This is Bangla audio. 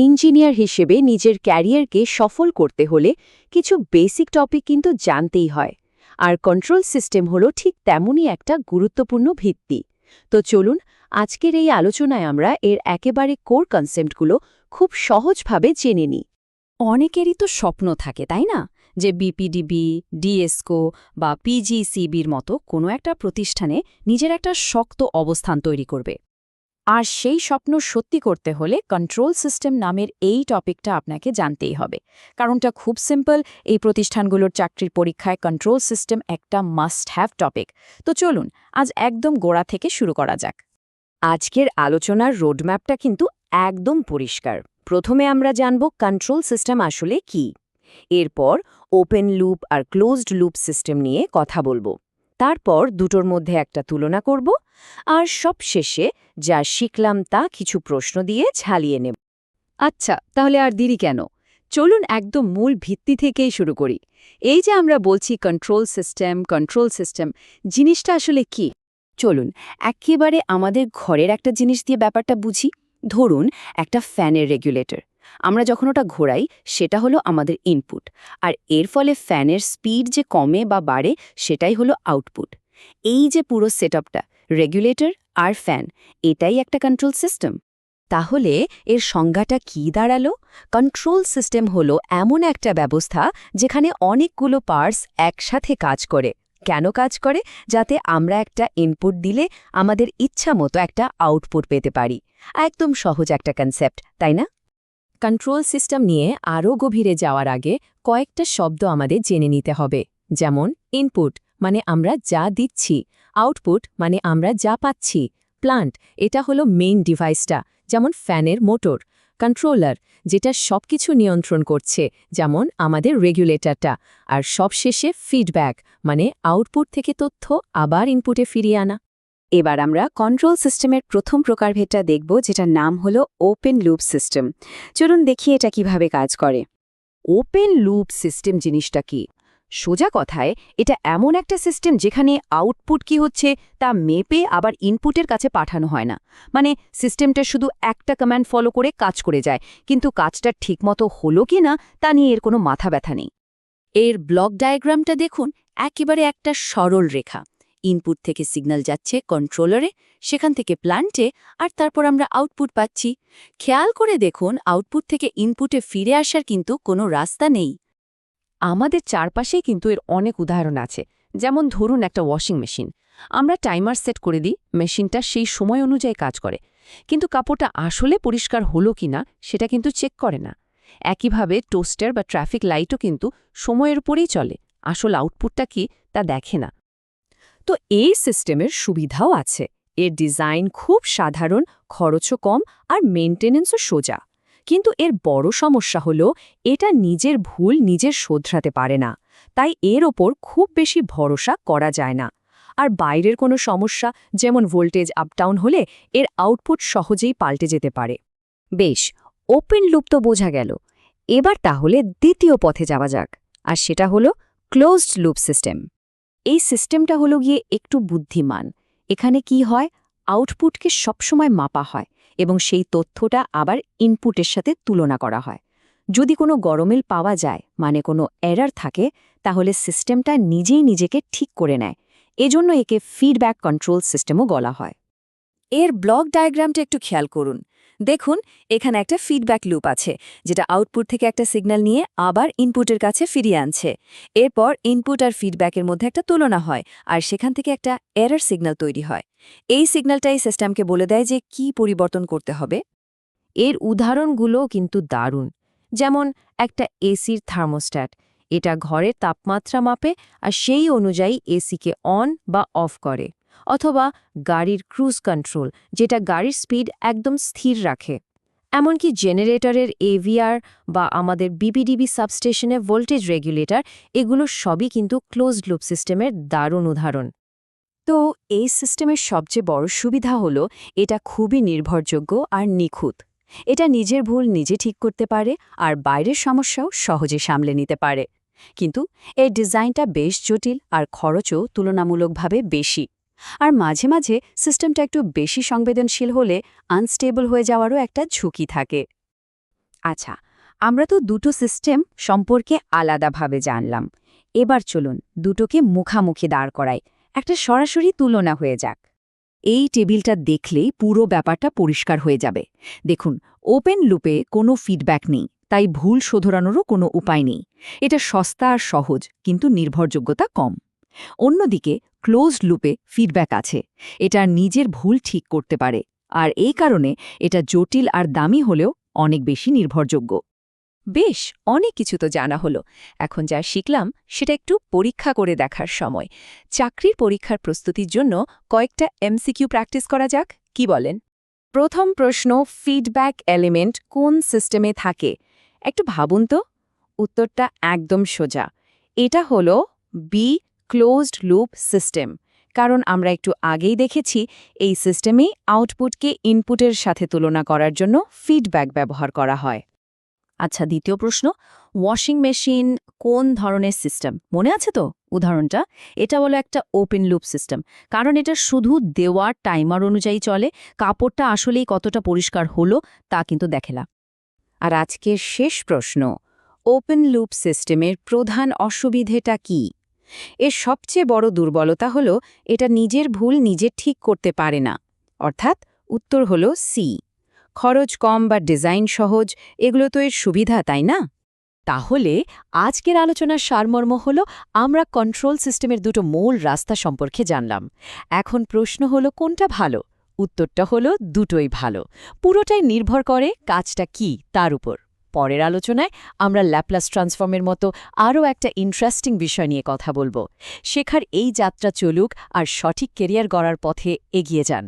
ইঞ্জিনিয়ার হিসেবে নিজের ক্যারিয়ারকে সফল করতে হলে কিছু বেসিক টপিক কিন্তু জানতেই হয়। আর কন্ট্রোল সিস্টেম হলো ঠিক তেমনই একটা গুরুত্বপূর্ণ ভিত্তি। তো চলুন আজকের এই আলোচনায় আমরা এর একেবারে কোর কনসেপ্টগুলো খুব সহজভাবে জেনে নিই। অনেকেরই তো স্বপ্ন থাকে তাই না, যে বিপিডিবি, ডিএসকো বা পিজিসিবির মতো কোনো একটা প্রতিষ্ঠানে নিজের একটা শক্ত অবস্থান তৈরি করবে। আর সেই স্বপ্ন সত্যি করতে হলে কন্ট্রোল সিস্টেম নামের এই টপিকটা আপনাকে জানতেই হবে। কারণটা খুব সিম্পল, এই প্রতিষ্ঠানগুলোর চাকরির পরীক্ষায় কন্ট্রোল সিস্টেম একটা মাস্ট হ্যাভ টপিক। তো চলুন আজ একদম গোড়া থেকে শুরু করা যাক। আজকের আলোচনার রোডম্যাপটা কিন্তু একদম পরিষ্কার। প্রথমে আমরা জানব কন্ট্রোল সিস্টেম আসলে কি। এরপর ওপেন লুপ আর ক্লোজড লুপ সিস্টেম নিয়ে কথা বলবো। তারপর দুটোর মধ্যে একটা তুলনা করব, আর সবশেষে যা শিখলাম তা কিছু প্রশ্ন দিয়ে ঝালিয়ে নেব। আচ্ছা, তাহলে আর দেরি কেন? চলুন একদম মূল ভিত্তি থেকেই শুরু করি। এই যে আমরা বলছি কন্ট্রোল সিস্টেম জিনিসটা আসলে কি? চলুন একেবারে আমাদের ঘরের একটা জিনিস দিয়ে ব্যাপারটা বুঝি। ধরুন একটা ফ্যানের রেগুলেটর। আমরা যখন ওটা ঘোরাই সেটা হলো আমাদের ইনপুট, আর এর ফলে ফ্যানের স্পিড যে কমে বা বাড়ে সেটাই হলো আউটপুট। এই যে পুরো সেটআপটা, রেগুলেটর আর ফ্যান, এটাই একটা কন্ট্রোল সিস্টেম। তাহলে এর সংজ্ঞাটা কি দাঁড়ালো? কন্ট্রোল সিস্টেম হলো এমন একটা ব্যবস্থা যেখানে অনেকগুলো পার্টস একসাথে কাজ করে। কেন কাজ করে? যাতে আমরা একটা ইনপুট দিলে আমাদের ইচ্ছা মতো একটা আউটপুট পেতে পারি। একদম সহজ একটা কনসেপ্ট, তাই না? কন্ট্রোল সিস্টেম নিয়ে আরও গভীরে যাওয়ার আগে কয়েকটা শব্দ আমাদের জেনে নিতে হবে। যেমন ইনপুট মানে আমরা যা দিচ্ছি, আউটপুট মানে আমরা যা পাচ্ছি, প্লান্ট এটা হলো মেইন ডিভাইসটা, যেমন ফ্যানের মোটর, কন্ট্রোলার যেটা সবকিছু নিয়ন্ত্রণ করছে, যেমন আমাদের রেগুলেটরটা, আর সবশেষে ফিডব্যাক মানে আউটপুট থেকে তথ্য আবার ইনপুটে ফিরিয়ে আনা। এবার আমরা কন্ট্রোল সিস্টেমের প্রথম প্রকারভেদটা দেখব, যেটার নাম হলো ওপেন লুপ সিস্টেম। চলুন দেখি এটা কিভাবে কাজ করে। ওপেন লুপ সিস্টেম জিনিসটা কি? সোজা কথায় এটা এমন একটা সিস্টেম যেখানে আউটপুট কি হচ্ছে তা মেপে আবার ইনপুটের কাছে পাঠানো হয় না। মানে সিস্টেমটা শুধু একটা কমান্ড ফলো করে কাজ করে যায়, কিন্তু কাজটা ঠিকমতো হলো কি না তা নিয়ে এর কোনো মাথা ব্যথা নেই। এর ব্লক ডায়াগ্রামটা দেখুন, একেবারে একটা সরল রেখা। ইনপুট থেকে সিগন্যাল যাচ্ছে কন্ট্রোলারে, সেখান থেকে প্ল্যান্টে, আর তারপর আমরা আউটপুট পাচ্ছি। খেয়াল করে দেখুন, আউটপুট থেকে ইনপুটে ফিরে আসার কিন্তু কোনো রাস্তা নেই। আমাদের চারপাশেই কিন্তু এর অনেক উদাহরণ আছে। যেমন ধরুন একটা ওয়াশিং মেশিন, আমরা টাইমার সেট করে দিই, মেশিনটা সেই সময় অনুযায়ী কাজ করে, কিন্তু কাপড়টা আসলে পরিষ্কার হলো কিনা সেটা কিন্তু চেক করে না। একইভাবে টোস্টার বা ট্রাফিক লাইটও কিন্তু সময়ের উপরেই চলে, আসল আউটপুটটা কি তা দেখে না। তো এই সিস্টেমের সুবিধাও আছে। এর ডিজাইন খুব সাধারণ, খরচও কম, আর মেইনটেনেন্সও সোজা। কিন্তু এর বড় সমস্যা হলো এটা নিজের ভুল নিজের শোধরাতে পারে না, তাই এর ওপর খুব বেশি ভরসা করা যায় না। আর বাইরের কোনো সমস্যা, যেমন ভোল্টেজ আপডাউন হলে এর আউটপুট সহজেই পাল্টে যেতে পারে। বেশ, ওপেন লুপ তো বোঝা গেল। এবার তাহলে দ্বিতীয় পথে যাওয়া যাক, আর সেটা হলো ক্লোজড লুপ সিস্টেম। এই সিস্টেমটা হলো গিয়ে একটু বুদ্ধিমান। এখানে কি হয়, আউটপুটকে সবসময় মাপা হয় এবং সেই তথ্যটা আবার ইনপুটের সাথে তুলনা করা হয়। যদি কোনো গরমিল পাওয়া যায়, মানে কোনো এরর থাকে, তাহলে সিস্টেমটা নিজেই নিজেকে ঠিক করে নেয়। এজন্য একে ফিডব্যাক কন্ট্রোল সিস্টেমও বলা হয়। এর ব্লক ডায়াগ্রামটা একটু খেয়াল করুন। দেখুন, এখানে একটা ফিডব্যাক লুপ আছে, যেটা আউটপুট থেকে একটা সিগন্যাল নিয়ে আবার ইনপুটের কাছে ফিরিয়ে আনছে। এরপর ইনপুট আর ফিডব্যাকের মধ্যে একটা তুলনা হয়, আর সেখান থেকে একটা এরর সিগন্যাল তৈরি হয়। এই সিগন্যালটাই সিস্টেমকে বলে দেয় যে কি পরিবর্তন করতে হবে। এর উদাহরণগুলো কিন্তু দারুণ। যেমন একটা এসির থার্মোস্ট্যাট, এটা ঘরের তাপমাত্রা মাপে আর সেই অনুযায়ী এসিকে অন বা অফ করে। অথবা গাড়ির ক্রুজ কন্ট্রোল, যেটা গাড়ির স্পিড একদম স্থির রাখে। এমনকি জেনারেটরের এভিআর বা আমাদের বিপিডিবি সাবস্টেশনে ভোল্টেজ রেগুলেটর, এগুলো সবই কিন্তু ক্লোজড লুপ সিস্টেমের দারুণ উদাহরণ। তো এই সিস্টেমের সবচেয়ে বড় সুবিধা হলো এটা খুবই নির্ভরযোগ্য আর নিখুঁত। এটা নিজের ভুল নিজে ঠিক করতে পারে, আর বাইরের সমস্যাও সহজে সামলে নিতে পারে। কিন্তু এর ডিজাইনটা বেশ জটিল আর খরচও তুলনামূলকভাবে বেশি। আর মাঝে মাঝে সিস্টেমটা একটু বেশি সংবেদনশীল হলে আনস্টেবল হয়ে যাওয়ারও একটা ঝুঁকি থাকে। আচ্ছা, আমরা তো দুটো সিস্টেম সম্পর্কে আলাদাভাবে জানলাম। এবার চলুন দুটোকে মুখামুখি দাঁড় করাই, একটা সরাসরি তুলনা হয়ে যাক। এই টেবিলটা দেখলেই পুরো ব্যাপারটা পরিষ্কার হয়ে যাবে। দেখুন, ওপেন লুপে কোনো ফিডব্যাক নেই, তাই ভুল শোধরানোরও কোনো উপায় নেই। এটা সস্তা আর সহজ, কিন্তু নির্ভরযোগ্যতা কম। অন্যদিকে ক্লোজড লুপে ফিডব্যাক আছে, এটা নিজের ভুল ঠিক করতে পারে, আর এই কারণে এটা জটিল আর দামি হলেও অনেক বেশি নির্ভরযোগ্য। বেশ, অনেক কিছু তো জানা হলো। এখন যা শিখলাম সেটা একটু পরীক্ষা করে দেখার সময়। চাকরির পরীক্ষার প্রস্তুতির জন্য কয়েকটা এমসিকিউ প্র্যাকটিস করা যাক, কি বলেন? প্রথম প্রশ্ন, ফিডব্যাক এলিমেন্ট কোন সিস্টেমে থাকে? একটু ভাবুন তো। উত্তরটা একদম সোজা। এটা হলো বি, ক্লোজড লুপ সিস্টেম। কারণ আমরা একটু আগেই দেখেছি এই সিস্টেমেই আউটপুটকে ইনপুটের সাথে তুলনা করার জন্য ফিডব্যাক ব্যবহার করা হয়। আচ্ছা, দ্বিতীয় প্রশ্ন, ওয়াশিং মেশিন কোন ধরনের সিস্টেম? মনে আছে তো উদাহরণটা? এটা হলো একটা ওপেন লুপ সিস্টেম, কারণ এটা শুধু দেওয়ার টাইমার অনুযায়ী চলে। কাপড়টা আসলেই কতটা পরিষ্কার হলো তা কিন্তু দেখে না। আর আজকের শেষ প্রশ্ন, ওপেন লুপ সিস্টেমের প্রধান অসুবিধেটা কি? এর সবচেয়ে বড় দুর্বলতা হলো এটা নিজের ভুল নিজে ঠিক করতে পারে না। অর্থাৎ উত্তর হলো সি। খরচ কম বা ডিজাইন সহজ, এগুলো তো এর সুবিধা, তাই না? তাহলে আজকের আলোচনার সারমর্ম হল আমরা কন্ট্রোল সিস্টেমের দুটো মূল রাস্তা সম্পর্কে জানলাম। এখন প্রশ্ন হলো কোনটা ভালো? উত্তরটা হলো দুটোই ভালো। পুরোটাই নির্ভর করে কাজটা কি তার উপর। পরের আলোচনায় আমরা ল্যাপ্লাস ট্রান্সফর্মের মতো আরও একটা ইন্টারেস্টিং বিষয় নিয়ে কথা বলবো। শেখার এই যাত্রা চলুক আর সঠিক কেরিয়ার গড়ার পথে এগিয়ে যান।